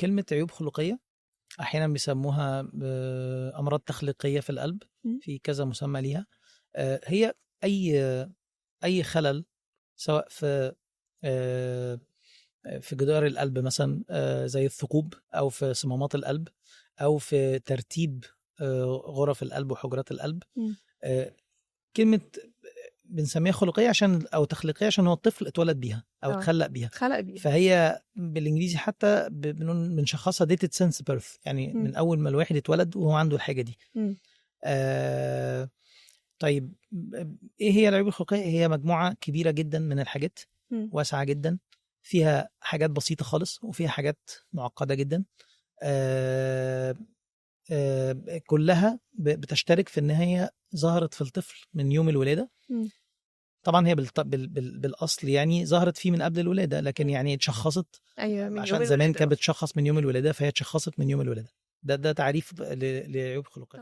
كلمة عيوب خلقية أحيانا بيسموها أمراض تخليقية في القلب، في كذا مسمى ليها. هي أي خلل سواء في جدار القلب مثلا، زي الثقوب، أو في صمامات القلب، أو في ترتيب غرف القلب وحجرات القلب. كلمة بنسميها خلقية أو تخليقية عشان هو الطفل اتولد بيها أو اتخلق بيها. فهي بالإنجليزي حتى بنشخصها dated since birth، يعني من أول ما الواحد اتولد وهو عنده الحاجة دي. طيب إيه هي العيوب الخلقية؟ هي مجموعة كبيرة جدا من الحاجات، واسعة جدا، فيها حاجات بسيطة خالص وفيها حاجات معقدة جدا. كلها بتشترك في ان هي ظهرت في الطفل من يوم الولادة. طبعا هي بالاصل يعني ظهرت فيه من قبل الولادة، لكن يعني اتشخصت عشان زمان كانت بتشخص من يوم الولادة، فهي اتشخصت من يوم الولادة. ده تعريف لعيوب خلقية.